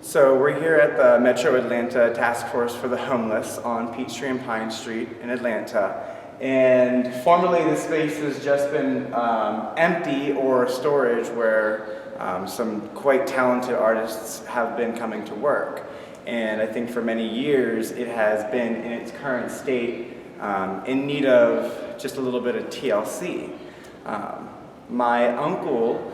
So we're here at the Metro Atlanta Task Force for the Homeless on Peachtree and Pine Street in Atlanta. And formerly the space has just been empty or storage where some quite talented artists have been coming to work. And I think for many years it has been in its current state in need of just a little bit of TLC. My uncle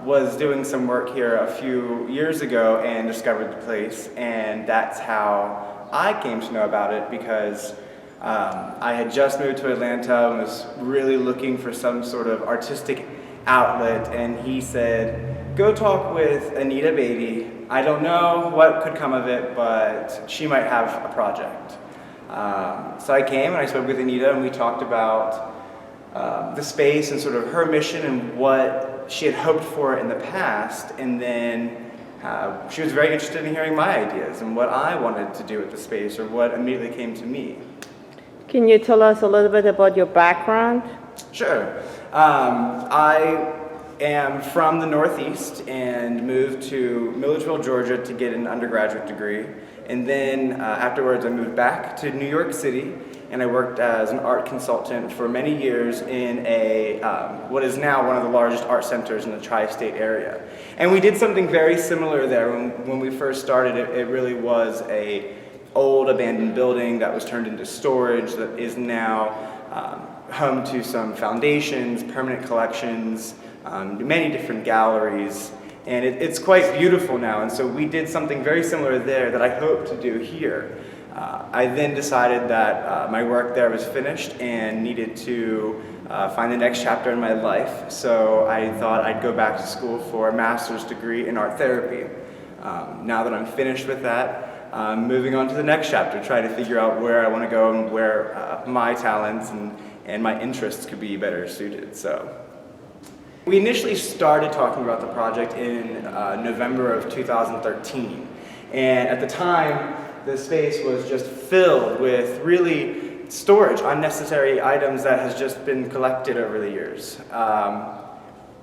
was doing some work here a few years ago and discovered the place, and that's how I came to know about it because I had just moved to Atlanta and was really looking for some sort of artistic outlet, and he said, go talk with Anita Beatty. I don't know what could come of it, but she might have a project. So I came and I spoke with Anita and we talked about the space and sort of her mission and what she had hoped for in the past, and then she was very interested in hearing my ideas and what I wanted to do with the space or what immediately came to me. Can you tell us a little bit about your background? Sure. I am from the Northeast and moved to Milledgeville, Georgia to get an undergraduate degree. And then afterwards I moved back to New York City and I worked as an art consultant for many years in what is now one of the largest art centers in the tri-state area. And we did something very similar there. When we first started, it really was a old abandoned building that was turned into storage that is now home to some foundations, permanent collections, many different galleries. And it's quite beautiful now, and so we did something very similar there that I hope to do here. I then decided that my work there was finished and needed to find the next chapter in my life, so I thought I'd go back to school for a master's degree in art therapy. Now that I'm finished with that, I'm moving on to the next chapter, trying to figure out where I want to go and where my talents and my interests could be better suited. So. We initially started talking about the project in November of 2013, and at the time the space was just filled with really storage, unnecessary items that has just been collected over the years.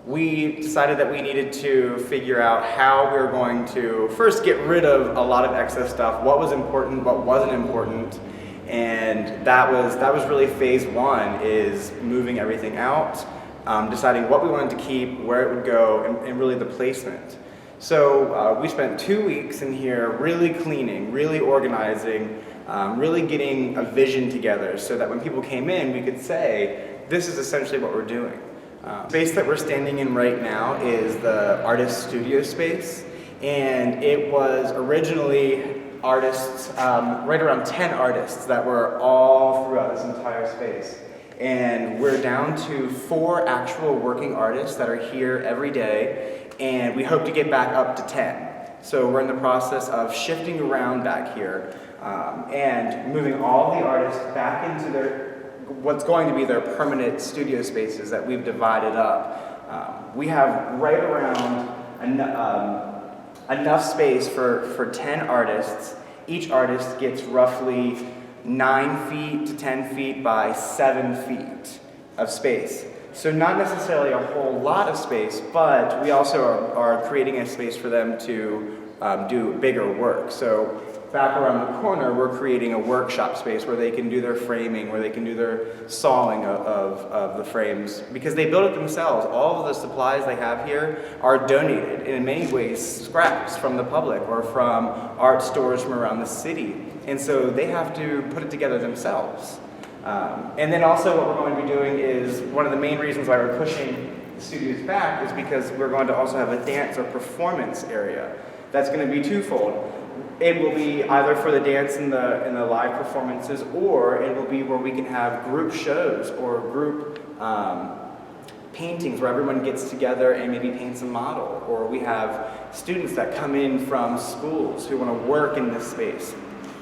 We decided that we needed to figure out how we were going to first get rid of a lot of excess stuff, what was important, what wasn't important, and that was really phase one, is moving everything out. Deciding what we wanted to keep, where it would go, and really the placement. So we spent 2 weeks in here really cleaning, really organizing, really getting a vision together so that when people came in, we could say, this is essentially what we're doing. The space that we're standing in right now is the artist studio space, and it was originally artists, right around 10 artists that were all throughout this entire space. And we're down to 4 actual working artists that are here every day, and we hope to get back up to 10. So we're in the process of shifting around back here and moving all the artists back into what's going to be their permanent studio spaces that we've divided up. We have right around enough space for 10 artists. Each artist gets roughly 9 feet to 10 feet by 7 feet of space. So not necessarily a whole lot of space, but we also are creating a space for them to do bigger work. So back around the corner, we're creating a workshop space where they can do their framing, where they can do their sawing of the frames, because they build it themselves. All of the supplies they have here are donated, and in many ways scraps from the public or from art stores from around the city. And so they have to put it together themselves. And then also what we're going to be doing is, one of the main reasons why we're pushing the studios back is because we're going to also have a dance or performance area. That's going to be twofold. It will be either for the dance and the live performances, or it will be where we can have group shows or group paintings where everyone gets together and maybe paints a model. Or we have students that come in from schools who want to work in this space.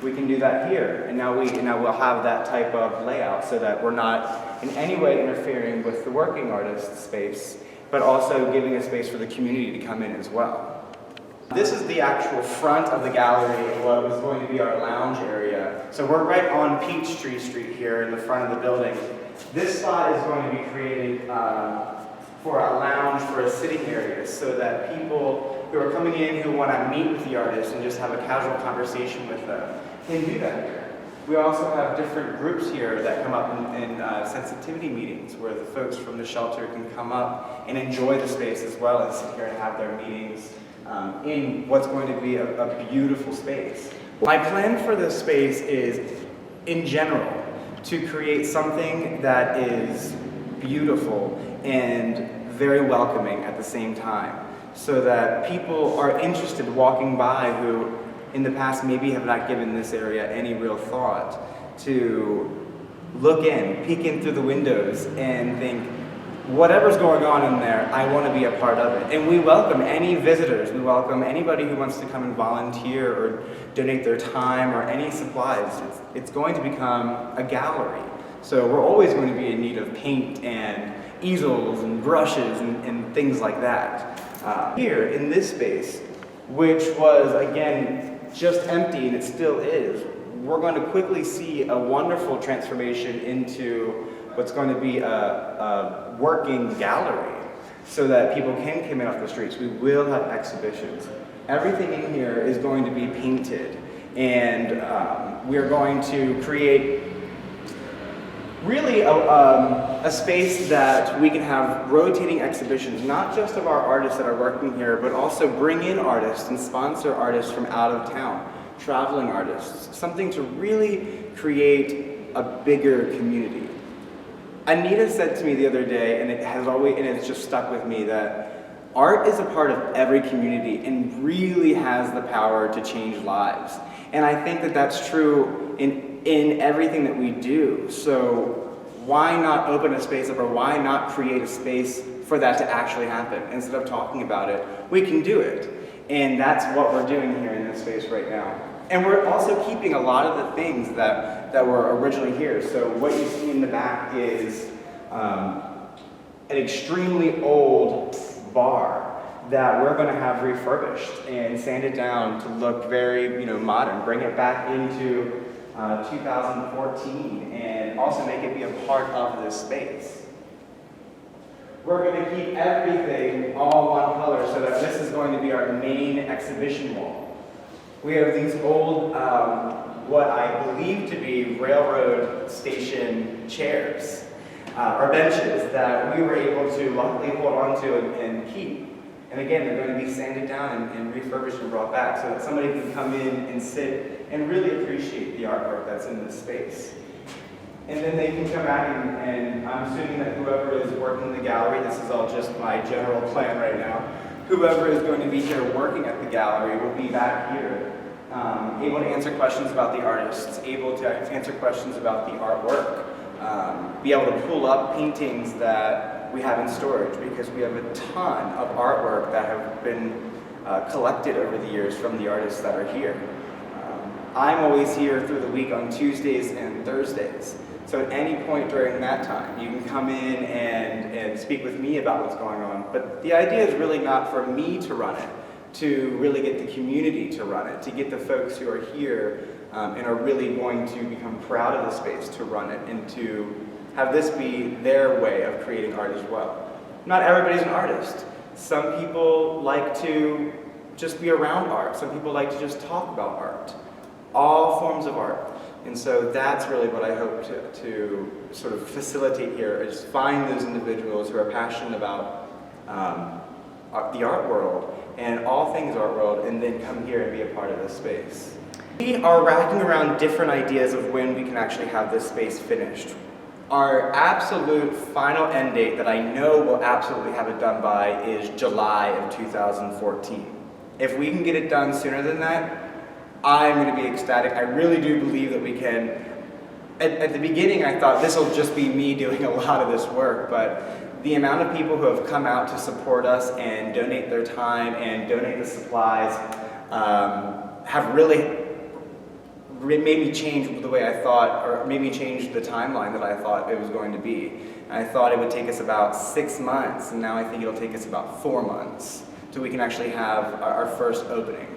We can do that here, and now we'll have that type of layout so that we're not in any way interfering with the working artist space, but also giving a space for the community to come in as well. This is the actual front of the gallery of what was going to be our lounge area. So we're right on Peachtree Street here in the front of the building. This spot is going to be created for a lounge, for a sitting area, so that people who are coming in who want to meet with the artist and just have a casual conversation with them can do that here. We also have different groups here that come up in sensitivity meetings where the folks from the shelter can come up and enjoy the space as well and sit here and have their meetings in what's going to be a beautiful space. My plan for this space is, in general, to create something that is beautiful and very welcoming at the same time, so that people are interested walking by who in the past maybe have not given this area any real thought, to look in, peek in through the windows and think, whatever's going on in there, I want to be a part of it. And we welcome any visitors. We welcome anybody who wants to come and volunteer or donate their time or any supplies. It's going to become a gallery. So we're always going to be in need of paint and easels and brushes and things like that. Here in this space, which was, again, just empty, and it still is, we're going to quickly see a wonderful transformation into what's going to be a working gallery so that people can come in off the streets. We will have exhibitions. Everything in here is going to be painted, and we're going to create really a space that we can have rotating exhibitions, not just of our artists that are working here, but also bring in artists and sponsor artists from out of town, traveling artists, something to really create a bigger community. Anita said to me the other day, and it's just stuck with me, that art is a part of every community and really has the power to change lives. And I think that that's true in everything that we do. So why not open a space up, or why not create a space for that to actually happen? Instead of talking about it, we can do it. And that's what we're doing here in this space right now. And we're also keeping a lot of the things that were originally here. So what you see in the back is an extremely old bar that we're going to have refurbished and sanded down to look very, modern. Bring it back into 2014 and also make it be a part of this space. We're going to keep everything all one color so that this is going to be our main exhibition wall. We have these old, what I believe to be railroad station chairs or benches that we were able to luckily hold on to and keep. And again, they're going to be sanded down and refurbished and brought back so that somebody can come in and sit and really appreciate the artwork that's in this space. And then they can come back and I'm assuming that whoever is working the gallery, this is all just my general plan right now, whoever is going to be here working at the gallery will be back here, able to answer questions about the artists, able to answer questions about the artwork, be able to pull up paintings that we have in storage, because we have a ton of artwork that have been collected over the years from the artists that are here. I'm always here through the week on Tuesdays and Thursdays. So at any point during that time, you can come in and speak with me about what's going on. But the idea is really not for me to run it, to really get the community to run it, to get the folks who are here and are really going to become proud of the space to run it, and to have this be their way of creating art as well. Not everybody's an artist. Some people like to just be around art. Some people like to just talk about art. All forms of art. And so that's really what I hope to sort of facilitate here, is find those individuals who are passionate about the art world and all things art world, and then come here and be a part of this space. We are racking around different ideas of when we can actually have this space finished. Our absolute final end date that I know we'll absolutely have it done by is July of 2014. If we can get it done sooner than that, I'm going to be ecstatic. I really do believe that we can. At the beginning, I thought this will just be me doing a lot of this work, but the amount of people who have come out to support us and donate their time and donate the supplies have really made me change the way I thought, or made me change the timeline that I thought it was going to be. I thought it would take us about 6 months, and now I think it'll take us about 4 months till we can actually have our first opening.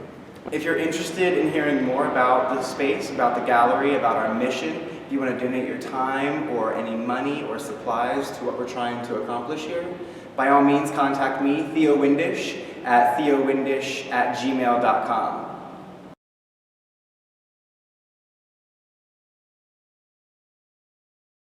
If you're interested in hearing more about the space, about the gallery, about our mission, if you want to donate your time or any money or supplies to what we're trying to accomplish here, by all means contact me, Theo Windish, at theowindish@gmail.com.